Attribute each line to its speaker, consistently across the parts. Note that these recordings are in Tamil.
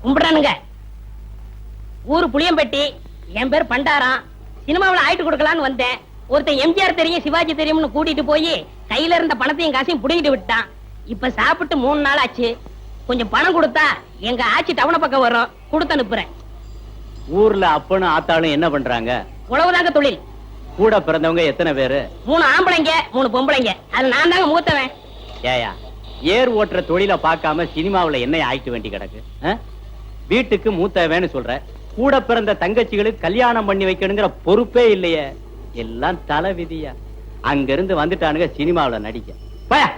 Speaker 1: கும்பிடுறானுங்க. ஊரு புளியம்பட்டி, என் பேர் பண்டாரம். சினிமாவில் ஆயிட்டு கொடுக்கலான்னு வந்தேன். ஒருத்தன் எம்ஜிஆர் தெரியும் சிவாஜி தெரியும்னு கூட்டிட்டு போய் கையில இருந்த பணத்தையும் காசையும் புடிங்கிட்டு விட்டான். இப்ப சாப்பிட்டு 3 நாள் ஆச்சு. கொஞ்சம் பணம் கொடுத்தா எங்க ஆட்சி டவுன பக்கம் வரும், கொடுத்து அனுப்புறேன்.
Speaker 2: ஊர்ல அப்பனும் ஆத்தாளும் என்ன பண்றாங்க?
Speaker 1: உழவுதாங்க தொழில்.
Speaker 2: கூட பிறந்தவங்க எத்தனை பேரு?
Speaker 1: 3 ஆம்பளைங்க 3 பொம்பளைங்க. அது நான் தாங்க மூத்தவன்.
Speaker 2: ஏயா ஏர் ஓட்டுற தொழில பார்க்காம சினிமாவுல என்ன ஆயிட்டு வேண்டி கிடக்கு? வீட்டுக்கு மூத்தவன்னு சொல்ற, கூட பிறந்த தங்கச்சிகளுக்கு கல்யாணம் பண்ணி வைக்கணுங்கிற பொறுப்பே இல்லையே. எல்லாம் தலை விதியா. அங்க இருந்து வந்துட்டானுங்க சினிமாவுல நடிக்க. போயா.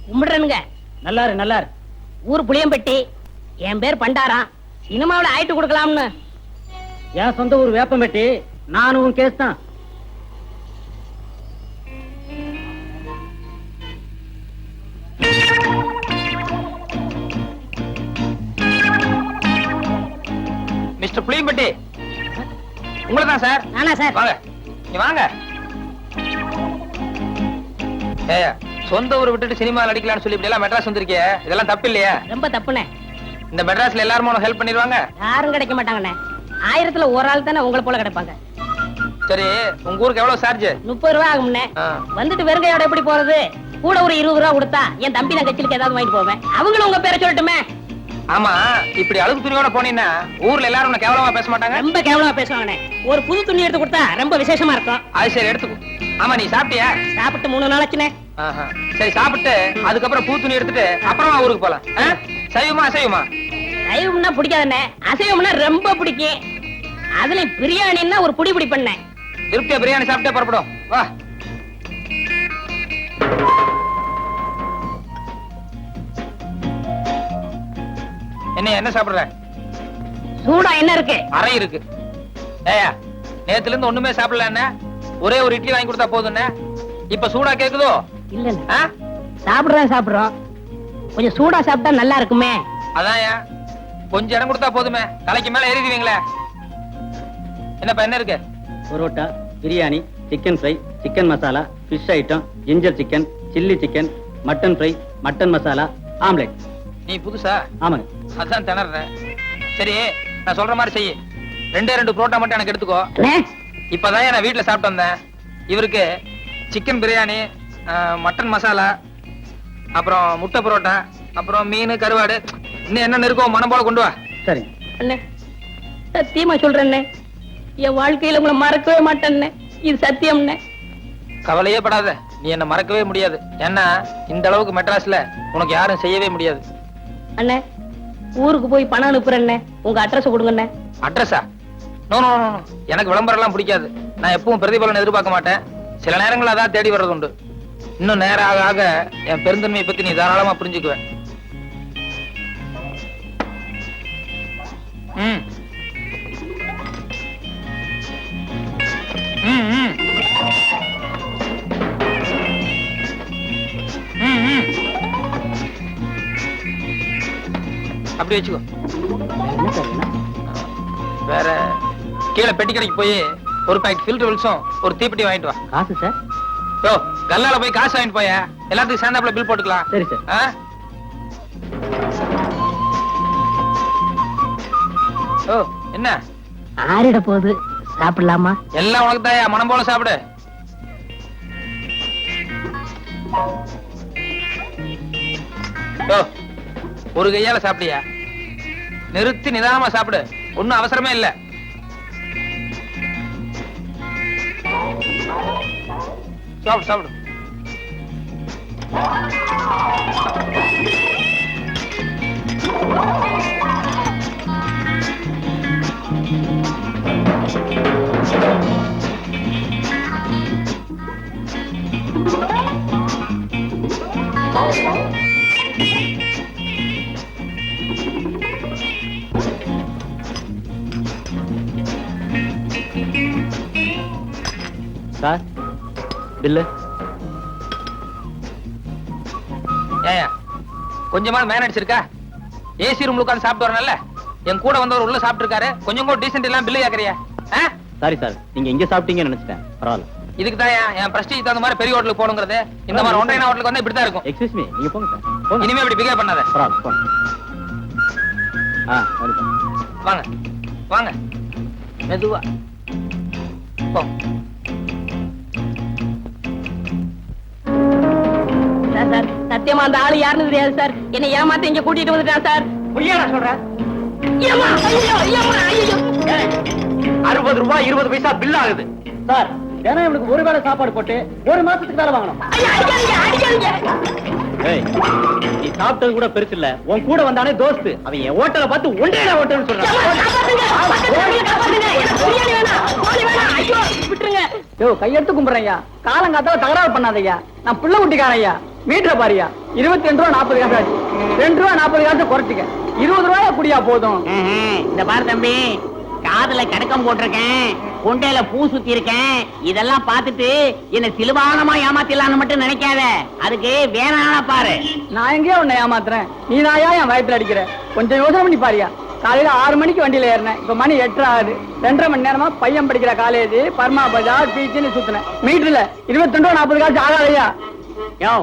Speaker 1: கும்பிடுறனுங்க.
Speaker 2: நல்லாரு நல்லாரு.
Speaker 1: ஊர் புளியம்பட்டி, என் பேர் பண்டாரம். சினிமாவில் ஆயிட்டு கொடுக்கலாம்னு.
Speaker 2: என் சொந்த ஊர் வேப்பம்பட்டி. நானும் கேஸ் தான்.
Speaker 3: மிஸ்டர் புளியம்பட்டி, உங்களை தான் சார்.
Speaker 1: நானா சார்?
Speaker 3: வாங்க, நீ வாங்க. ஏயா, சொந்த ஊரை விட்டுட்டு சினிமாவில் அடிக்கலாம்னு சொல்லி இப்படி எல்லாம் மெட்ராஸ் வந்திருக்கே, இதெல்லாம் தப்பு இல்லையா?
Speaker 1: ரொம்ப தப்புனே.
Speaker 3: இந்த மெட்ராஸ்ல எல்லாரும் உனக்கு ஹெல்ப் பண்ணிடுவாங்க?
Speaker 1: யாரும் கிடைக்க மாட்டாங்கண்ணே. 1000த்துல ஒரு ஆள் தானே உங்களை போல கிடைப்பாங்க.
Speaker 3: சரி, உங்க ஊருக்கு எவ்வளவு சார்ஜ்?
Speaker 1: 30 ரூபா ஆகும்ண்ணே. வந்துட்டு வெறுங்கையோட எப்படி போறது? கூட ஒரு 20 ரூபா கொடுத்தா என் தம்பி நான் கட்சிலுக்கு ஏதாவது வாங்கிட்டு போவேன். அவங்களும் உங்க பேரை சொல்லட்டுமே.
Speaker 3: ஆமா, இப்படி அழுகு துணியோட போனீங்கன்னா ஊர்ல எல்லாரும் உன்னை கேவலமா பேச மாட்டாங்க?
Speaker 1: ரொம்ப கேவலமா பேசுவாங்கண்ணே. ஒரு புது துணி எடுத்து கொடுத்தா ரொம்ப விசேஷமா இருக்கும்.
Speaker 3: அது சரி, எடுத்துக்கோ. ஆமா, நீ சாப்பிட்டியா?
Speaker 1: சாப்பிட்டு 3 நாள் ஆச்சுண்ணே.
Speaker 3: சரி, சாப்பிட்டு அதுக்கப்புறம் பூ துணி எடுத்துட்டு அப்புறமா ஊருக்கு போலாம். சைவமா அசைவமா?
Speaker 1: சைவம்னா பிடிக்காதுண்ணே, அசைவம்னா ரொம்ப பிடிக்கும். அதுல பிரியாணின்னா ஒரு புடி புடி பண்ணேன்.
Speaker 3: திருப்தியா பிரியாணி சாப்பிட்டே புறப்படும். வா. என்ன சாப்பிடுற?
Speaker 1: சூடா என்ன இருக்கு?
Speaker 3: அறை இருக்கு. ஏயா, நேத்துல இருந்து ஒண்ணுமே சாப்பிடல. என்ன ஒரே ஒரு இட்லி வாங்கி கொடுத்தா போதும். இப்ப சூடா கேக்குதோ?
Speaker 1: இல்ல, சாப்பிடுறோம். கொஞ்சம் சூடா சாப்பிட்டா நல்லா இருக்குமே.
Speaker 3: அதான் கொஞ்சம் இடம் கொடுத்தா போதுமே, தலைக்கு மேல ஏறிடுவீங்களே. என்னப்பா என்ன இருக்கு?
Speaker 2: Parotta, biryani, chicken fry, chicken masala, fish item, ginger chicken, chilli chicken, mutton fry, mutton masala, omelette.
Speaker 3: நீ புதுசா?
Speaker 2: ஆமாங்க.
Speaker 3: அதான் திணறேன். சரி, நான் சொல்ற மாதிரி செய்ய. 2 புரோட்டா மட்டும் எனக்கு எடுத்துக்கோ. இப்பதான் நான் வீட்டுல சாப்பிட்டு வந்தேன். இவருக்கு சிக்கன் பிரியாணி, மட்டன் மசாலா, அப்புறம் முட்டை புரோட்டா, அப்புறம் மீன், கருவாடு, இன்னும் என்ன இருக்கோ மனம் போல கொண்டு வா.
Speaker 2: சரி
Speaker 1: அண்ணே, சத்தியமா சொல்றேன்னே, என் வாழ்க்கையில உங்களை மறக்கவே மாட்டேன்னே. இது சத்தியம்னே.
Speaker 3: கவலையே படாத, நீ என்ன மறக்கவே முடியாது. ஏன்னா இந்த அளவுக்கு மெட்ராஸ்ல உனக்கு யாரும் செய்யவே முடியாது.
Speaker 1: அண்ணே, ஊருக்கு போய் பணம் அனுப்புறேன்னே. உங்க அட்ரஸ் கொடுங்கண்ணே.
Speaker 3: அட்ரஸா? நோ நோ நோ, எனக்கு விளம்பரம் எல்லாம் பிடிக்காது. நான் எப்பவும் பிரதிபலன் எதிர்பார்க்க மாட்டேன். சில நேரங்கள் அதான் தேடி வர்றது உண்டு. இன்னும் நேரம் ஆக ஆக என் பெருந்தன்மையை பத்தி நீ தாராளமா புரிஞ்சுக்குவேன். ம் ம் ம் ம் அப்படி வச்சுக்கோ. வேற கீழே பெட்டி கடைக்கு போய் ஒரு பாக்கெட் ஃபில்டர் வில்ஸும் ஒரு தீப்பெட்டி வாங்கிட்டு வா.
Speaker 2: காசு சார்?
Speaker 3: யோ, கல்லால போய் காசு வாங்கிட்டு போய, எல்லாத்துக்கும் சேர்ந்தாப்புல பில் போட்டுக்கலாம்.
Speaker 2: சரி சார்.
Speaker 3: ஓ, என்ன
Speaker 1: ஆறிட போகுது, சாப்பிடலாமா?
Speaker 3: எல்லாம் உனக்கு தாயா, மனம் போல சாப்பிடு. ஒரு கையால சாப்பிடியா? நிறுத்தி நிதானமா சாப்பிடு, ஒன்னும் அவசரமே இல்ல. சாப்பிடு சாப்பிடு.
Speaker 2: Sir, bill.
Speaker 3: ஏயா, கொஞ்சமாவது மேனேஜ் இருக்கா? ஏசி ரூம்ல உட்கார்ந்து சாப்பிட்டு வரணும்ல. என் கூட வந்தவர் உள்ள சாப்பிட்டு இருக்காரு, கொஞ்சம் கூட டீசென்ட் எல்லாம் பில்லு கேக்குறியா?
Speaker 2: சாரி சார், நீங்க இங்க சாப்பிட்டீங்கன்னு நினைச்சிட்டேன். பரவாயில்ல.
Speaker 3: இதுக்கு தான் என் பிரஸ்டீஜ் தகுந்த மாதிரி பெரிய ஹோட்டலுக்கு போகணுங்கிறது. இந்த மாதிரி ஒன்றைய ஹோட்டலுக்கு வந்தா இப்படிதான் இருக்கும்.
Speaker 2: எக்ஸ்கியூஸ் மீ, நீங்க போங்க சார். போங்க.
Speaker 3: இனிமே இப்படி பிகேவ் பண்ணாத.
Speaker 2: பரவாயில்ல, போங்க. வருப்பா.
Speaker 3: வாங்க வாங்க, மெதுவா போ.
Speaker 1: சார் சத்தியமா அந்த ஆளு யாருன்னு தெரியாது சார். என்னை ஏமாத்த இங்க கூட்டிட்டு வந்துட்டான் சார்.
Speaker 2: பொய்யாடா சொல்றேன்.
Speaker 1: ஐயம்மா, ஐயோ, ஐயம்மா, ஐயோ.
Speaker 2: 60 ரூபாய் 20 பைசா பில் ஆகுது சார். தினம் இவனுக்கு ஒரு வேளை சாப்பாடு போட்டு ஒரு மாசத்துக்கு வேலை வாங்கணும்.
Speaker 1: ஐயா, அடிக்காதீங்க, அடிக்காதீங்க.
Speaker 2: ஏய், நீ சாப்பிட்டது கூட பெருசு இல்ல. உன் கூட வந்தானே தோஸ்து, அவன் என் ஹோட்டலை பார்த்து ஒன்றே ஹோட்டல்னு சொல்றான்.
Speaker 4: கையெடுத்து கும்பிடுறையா, காலங்காத்தால தகராறு பண்ணாதய்யா. நான் புள்ள குட்டிக்காரையா, மீட்டரை பாரியா. 22 ரூபா 40 காசு ஆச்சு. 2 ரூபா 40 காசு குறைச்சிக்க. 20 ரூபாயா குடியா போதும்.
Speaker 1: இந்த பாரு தம்பி, காதுல கடக்கம் போட்டிருக்கேன், கொண்டையில பூ சுத்தி இருக்கேன். இதெல்லாம் பார்த்துட்டு என்ன சிலுவானமா ஏமாத்திடலான்னு மட்டும் நினைக்காத. அதுக்கு வேணானா பாரு.
Speaker 4: நான் எங்கேயோ உன்னை ஏமாத்துறேன், நீ நாயா என் வயத்துல அடிக்கிற. கொஞ்சம் யோசனை பண்ணி பாரியா. காலையில 6 மணிக்கு வண்டியில ஏறினேன், இப்ப மணி 8 ஆகுது. 2.5 மணி நேரமா பையன் படிக்கிற காலேஜ், பர்மா பஜார், பீச்சுன்னு சுத்தினேன். மீட்டர்ல 22 ரூபா 40 காசு ஆகாதையா.
Speaker 1: யோ,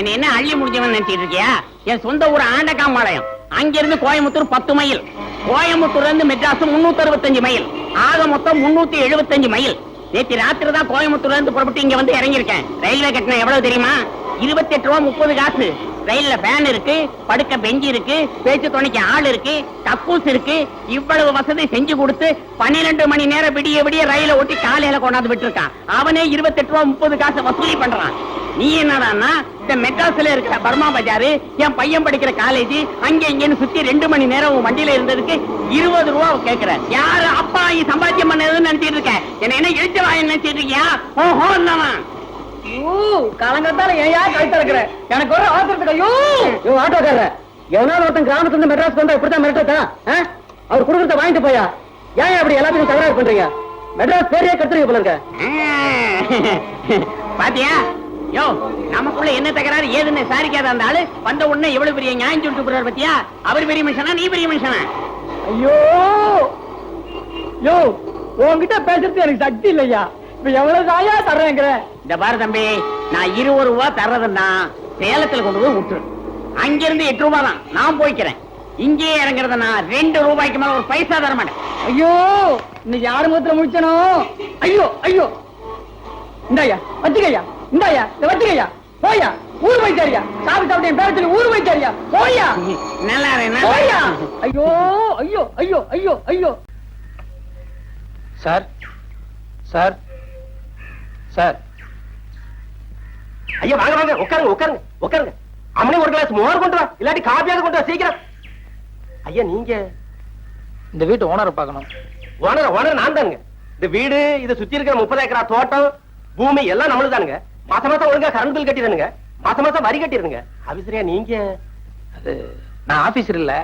Speaker 1: என்ன அள்ளி முடிஞ்சவன் நினைச்சிட்டு இருக்கியா? என் சொந்த ஊர் ஆண்டகாம்பாளையம். அங்கிருந்து கோயம்புத்தூர் 10 மைல். கோயம்புத்தூர்ல இருந்து மெட்ராஸ் 365 மைல். ஆக மொத்தம் 375 மைல். நேற்று ராத்திரி தான் கோயம்புத்தூர்ல இருந்து புறப்பட்டு இங்க வந்து இறங்கியிருக்கேன். ரயில்வே கட்டணம் எவ்வளவு தெரியுமா? 28 ரூபா 30 காசு. ரயில்ல ஃபேன் இருக்கு, படுக்க பெஞ்சு இருக்கு, பேச்சு துணைக்கு ஆள் இருக்கு, கக்கூஸ் இருக்கு. இவ்வளவு வசதி செஞ்சு கொடுத்து 12 மணி நேரம் விடிய விடிய ரயில ஓட்டி காலையில கொண்டாந்து விட்டுருக்கான். அவனே 28 ரூபா 30 காசு வசூலி பண்றான். நீ என்னடான்னா இந்த மெட்ராஸ்ல இருக்கிற பர்மா பஜாரு, என் பையன் படிக்கிற காலேஜ், அங்க இங்கன்னு சுத்தி 2 மணி நேரம் உன் வண்டியில இருந்ததுக்கு 20 ரூபா கேக்குற. யாரு அப்பா சம்பாத்தியம் பண்ணதுன்னு நினைச்சிட்டு இருக்க? என்ன இழுச்ச வாயன்னு நினைச்சிட்டு இருக்கியா? ஓஹோ,
Speaker 4: காலங்காத்தால ஏன் கழுத்த இருக்கிற? எனக்கு ஒரு அவசரத்துக்கு. ஐயோ ஆட்டோக்கார, எவனாலும் ஒருத்தன் கிராமத்துல இருந்து மெட்ராஸ் வந்தா இப்படித்தான் மிரட்டா? அவர் குடுக்கறத வாங்கிட்டு போயா. ஏன் அப்படி எல்லாத்தையும் தகராறு பண்றீங்க? மெட்ராஸ் பேரையே கத்துறீங்க போல இருக்க.
Speaker 1: பாத்தியா? யோ, நமக்குள்ள என்ன தகராறு ஏதுன்னு சாரிக்காத அந்த ஆளு வந்த உடனே எவ்வளவு பெரிய நியாயம் சொல்லிட்டு போறாரு பாத்தியா? அவர் பெரிய மனுஷனா, நீ பெரிய மனுஷனா?
Speaker 4: ஐயோ யோ, உன்கிட்ட பேசுறது எனக்கு சக்தி இல்லையா. இப்ப எவ்வளவு தாயா தர்றேங்கிற?
Speaker 1: இந்த பாரு தம்பி, நான் 20 ரூபா தர்றதுன்னா சேலத்துல கொண்டு போய் விட்டுரு. அங்கிருந்து 8 ரூபா தான் நான் போய்க்கிறேன். இங்கே இறங்குறதுனா 2 ரூபாய்க்கு மேல ஒரு பைசா தர மாட்டேன்.
Speaker 4: ஐயோ, இன்னைக்கு யாரு முகத்துல முடிச்சனோ? ஐயோ ஐயோ, இந்தாயா வச்சுக்கையா, இந்தாயா இத வச்சுக்கையா. போயா, ஊர் போயிட்டாரியா. சாப்பிட்டு சாப்பிட்டு என் பேர சொல்லி ஊர் போயிட்டாரியா. போயா,
Speaker 1: நல்லா
Speaker 4: போயா. ஐயோ ஐயோ ஐயோ ஐயோ ஐயோ.
Speaker 3: சார் சார் சார்,
Speaker 2: ஐயா வாங்க வாங்க, உட்காருங்க உட்காருங்க உட்காருங்க. அம்மனே ஒரு கிளாஸ் மோர் கொண்டு வா, இல்லாட்டி காப்பியாவது கொண்டு வா சீக்கிரம். ஐயா நீங்க
Speaker 3: இந்த வீட்டு ஓனரை பார்க்கணும்.
Speaker 2: ஓனர் நான் தானுங்க. இந்த வீடு, இதை சுத்தி இருக்கிற 30 ஏக்கரா தோட்டம், பூமி எல்லாம் நம்மளுக்கு தானுங்க. மாசம் மாசம் ஒழுங்கா கரண்ட் பில் கட்டிடுங்க, மாசம் மாசம் வரி கட்டிடுங்க. ஆபீசரியா நீங்க?
Speaker 3: அது நான் ஆபீசர் இல்ல,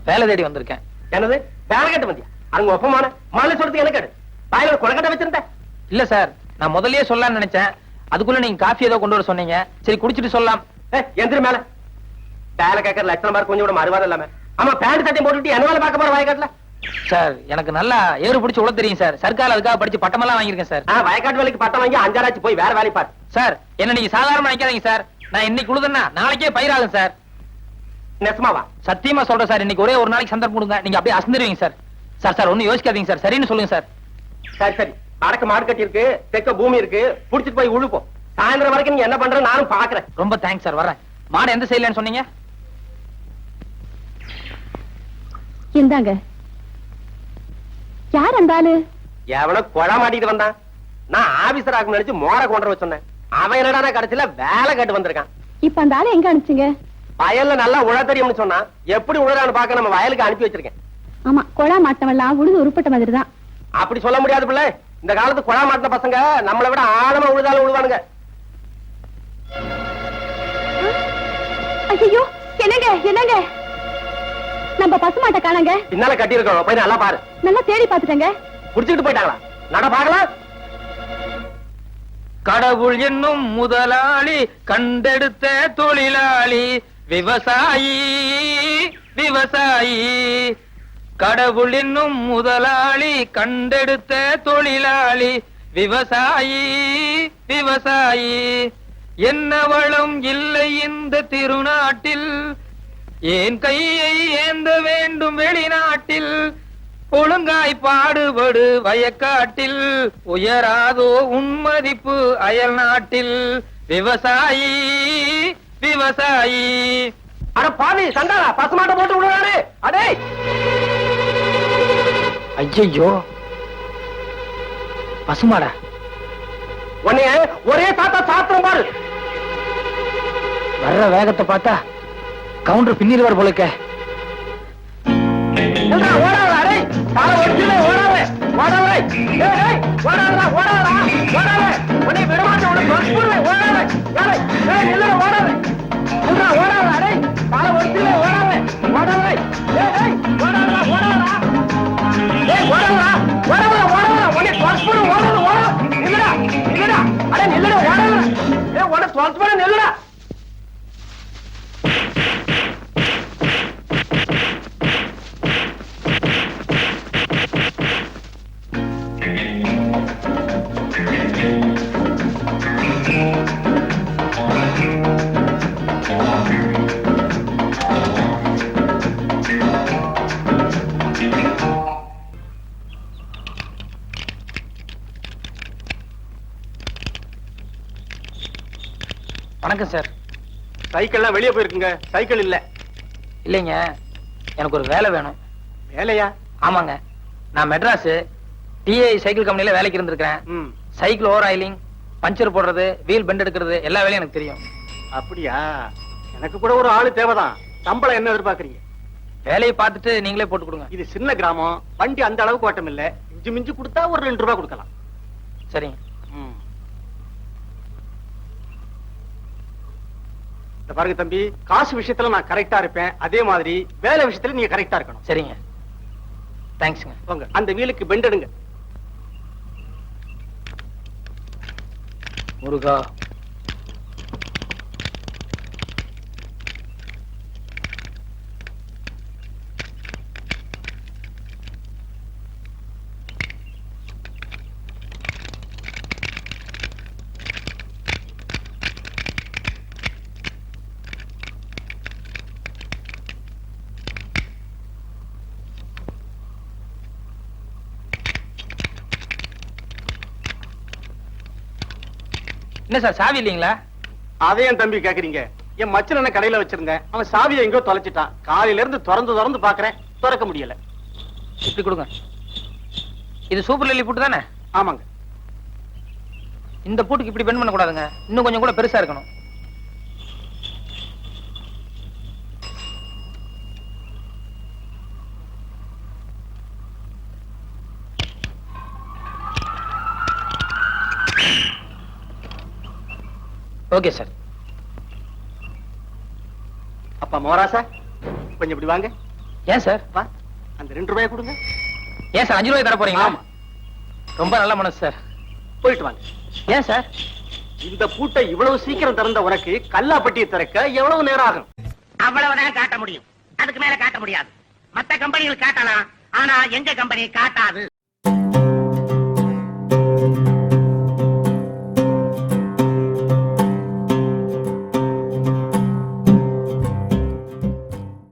Speaker 3: வேலை தேடி வந்திருக்கேன்.
Speaker 2: என்னது வேலை கட்ட வந்தியா? அங்க ஒப்பமான மாலை சொல்றதுக்கு என்ன கேடு? பாயில கொலக்கட்டை வச்சிருந்தேன்.
Speaker 3: இல்ல சார், நான் முதல்லயே சொல்லலாம்னு நினைச்சேன். அதுக்குள்ள நீங்க காஃபி ஏதோ கொண்டு வர சொன்னீங்க. சரி குடிச்சிட்டு சொல்லலாம்.
Speaker 2: எந்திர மேல வேலை கேட்கற லட்சணம் மாதிரி கொஞ்சம் கூட மறுவாதம் இல்லாம. ஆமா, பேண்ட் சட்டையும் போட்டுட்டு என்ன வேலை பார்க்க போற வயக்காட்டுல?
Speaker 3: சார் எனக்கு நல்லா ஏறு பிடிச்சு உள்ள தெரியும் சார். சர்க்கார் அதுக்காக படிச்சு பட்டமெல்லாம் வாங்கியிருக்கேன் சார்.
Speaker 2: வயக்காட்டு வேலைக்கு பட்டம் வாங்கி 5 ஆச்சு, போய் வேற வேலை பாரு.
Speaker 3: சார் என்ன நீங்க சாதாரணமா நினைக்காதீங்க சார். நான் இன்னைக்கு உழுதுன்னா நாளைக்கே பயிராகும் சார்.
Speaker 2: நெசமாவா?
Speaker 3: சத்தியமா சொல்றேன் சார். இன்னைக்கு ஒரே ஒரு நாளைக்கு சந்தர்ப்பம் கொடுங்க, நீங்க அப்படியே அசந்துருவீங்க சார். சார் சார் ஒன்னும் யோசிக்காதீங்க சார், சரின்னு சொல்லுங்க சார்.
Speaker 2: சரி சரி, வடக்கு மாடு கட்டி இருக்கு, தெற்க பூமி இருக்கு, புடிச்சிட்டு போய் உழுப்போம். சாயந்தரம் வரைக்கும் நீங்க என்ன பண்ற நானும் பாக்குறேன்.
Speaker 3: ரொம்ப தேங்க்ஸ் சார், வரேன். மாடு எந்த சைடுலன்னு சொன்னீங்க?
Speaker 5: இந்தாங்க. யார் அந்த ஆளு?
Speaker 2: எவனோ கொலை மாட்டிட்டு வந்தான். நான் ஆபீசர் ஆகும் நினைச்சு மோர கொண்டு வர சொன்னேன். அவன் என்னடா கடைசியில வேலை கேட்டு வந்திருக்கான்.
Speaker 5: இப்ப அந்த ஆளு எங்க அனுப்பிச்சீங்க?
Speaker 2: வயல்ல நல்லா உழ தெரியும்னு சொன்னா, எப்படி உழறான்னு பாக்க நம்ம வயலுக்கு அனுப்பி வச்சிருக்கேன்.
Speaker 5: ஆமா, கொழா மாட்டமெல்லாம் உழுது உருப்பட்ட மாதிரி தான்.
Speaker 2: அப்படி சொல்ல முடியாது பிள்ளை. இந்த காலத்து கொழா மாட்டின பசங்க நம்மளை விட ஆழமா உழுதாலும் உழுவானுங்க.
Speaker 5: ஐயோ, என்னங்க என்னங்க, நம்ம பசுமாட்ட காணங்க.
Speaker 2: பின்னால கட்டி இருக்கோம், போய் நல்லா பாரு.
Speaker 5: நல்லா தேடி பாத்துட்டேங்க.
Speaker 2: புடிச்சுட்டு போயிட்டாங்களா? நட பாக்கலாம்.
Speaker 3: கடவுள் என்னும் முதலாளி, கண்டெடுத்த தொழிலாளி, விவசாயி விவசாயி. கடவுள் என்னும் முதலாளி, கண்டெடுத்த தொழிலாளி, விவசாயி விவசாயி என்ன வளம் இல்லை இந்த திருநாட்டில், ஏன் கையை ஏந்த வேண்டும் வெளிநாட்டில், ஒழுங்காய் பாடுபடு வயக்காட்டில், உயராதோ உன்மதிப்பு அயல் நாட்டில். விவசாயி விவசாயி.
Speaker 2: அட பாவி சண்டாளா, பசுமாட்டை போட்டு விடுறாரு. அடே
Speaker 3: ஐயோ, பசுமாடா?
Speaker 2: உன்னைய ஒரே சாத்தா சாத்திரம் பாரு.
Speaker 3: வர்ற வேகத்தை பார்த்தா கவுண்டர் பின்னிடுவார் போலக்க.
Speaker 2: ஓடாத அடே, கால ஒடிச்சுல ஓடாத ஓடாத. ஏய் ஓடாதடா ஓடாதடா ஓடாத. உன்னை விடமாட்டேன், உன்னை கொல்லுவேன். ஓடாத ஏய் ஏய் இல்ல ஓடாத. இல்லடா ஓடாத அடே, கால ஒடிச்சுல ஓடாத ஓடாத. ஏய் ஓடாதடா ஓடாதடா. ஏய் ஓடாதடா ஓடாத ஓடாத. உன்னை கொல்லுவேன். ஓடாத ஓடாத. இல்லடா இல்லடா அடே இல்லடா ஓடாத. ஏய் உன்னை கொல்லுவேன். இல்லடா.
Speaker 3: வணக்கம் சார்.
Speaker 2: சைக்கிள்லாம் வெளியே போயிருக்குங்க, சைக்கிள் இல்ல.
Speaker 3: இல்லைங்க, எனக்கு ஒரு வேலை வேணும்.
Speaker 2: வேலையா?
Speaker 3: ஆமாங்க, நான் மெட்ராஸ் டிஐ சைக்கிள் கம்பெனில வேலைக்கு இருந்திருக்கிறேன். சைக்கிள் ஓவர் ஆயிலிங், பஞ்சர் போடுறது, வீல் பெண்ட் எடுக்கிறது எல்லா வேலையும் எனக்கு தெரியும்.
Speaker 2: அப்படியா? எனக்கு கூட ஒரு ஆளு தேவைதான். சம்பளம் என்ன எதிர்பார்க்கறீங்க?
Speaker 3: வேலையை பார்த்துட்டு நீங்களே போட்டு கொடுங்க.
Speaker 2: இது சின்ன கிராமம், வண்டி அந்த அளவுக்கு ஓட்டம் இல்ல. இஞ்சி மிஞ்சி கொடுத்தா ஒரு 2 ரூபாய் கொடுக்கலாம்.
Speaker 3: சரிங்க.
Speaker 2: இந்த பாருங்க தம்பி, காசு விஷயத்துல நான் கரெக்டா இருப்பேன், அதே மாதிரி வேலை விஷயத்துல நீங்க கரெக்டா இருக்கணும்.
Speaker 3: சரிங்க, தேங்க்ஸ்ங்க.
Speaker 2: போங்க, அந்த வீலுக்கு பெண்ட் எடுங்க.
Speaker 3: முருகா. என்ன சார், சாவி இல்லீங்களா?
Speaker 2: அதையும் தம்பி கேக்குறீங்க? என் மச்சன் என்ன கடையில வச்சிருந்தேன், அவன் சாவியை எங்கோ தொலைச்சிட்டான். காலையில இருந்து திறந்து பாக்குறேன், திறக்க முடியல.
Speaker 3: இப்படி கொடுங்க. இது சூப்பர் லில்லி பூட்டு தானே?
Speaker 2: ஆமாங்க.
Speaker 3: இந்த பூட்டுக்கு இப்படி பெண்ட் பண்ண கூடாதுங்க, இன்னும் கொஞ்சம் கூட பெருசா இருக்கணும். Okay sir.
Speaker 2: அப்பா மோராசா, கொஞ்சம் இப்படி வாங்க.
Speaker 3: ஏன் சார்?
Speaker 2: வா, அந்த 2 ரூபாய் கொடுங்க.
Speaker 3: ஏன் சார் 5 ரூபாய் தர போறீங்களா?
Speaker 2: ஆமா.
Speaker 3: ரொம்ப நல்ல மனசு சார்.
Speaker 2: போயிட்டு வாங்க.
Speaker 3: ஏன் சார்?
Speaker 2: இந்த பூட்டை இவ்வளவு சீக்கிரம் திறந்த உனக்கு கல்லாப்பட்டியை திறக்க எவ்வளவு நேரம் ஆகும்?
Speaker 1: அவ்வளவுதான் காட்ட முடியும், அதுக்கு மேல காட்ட முடியாது. மத்த கம்பெனிகள் காட்டலாம், ஆனா எங்க கம்பெனி காட்டாது.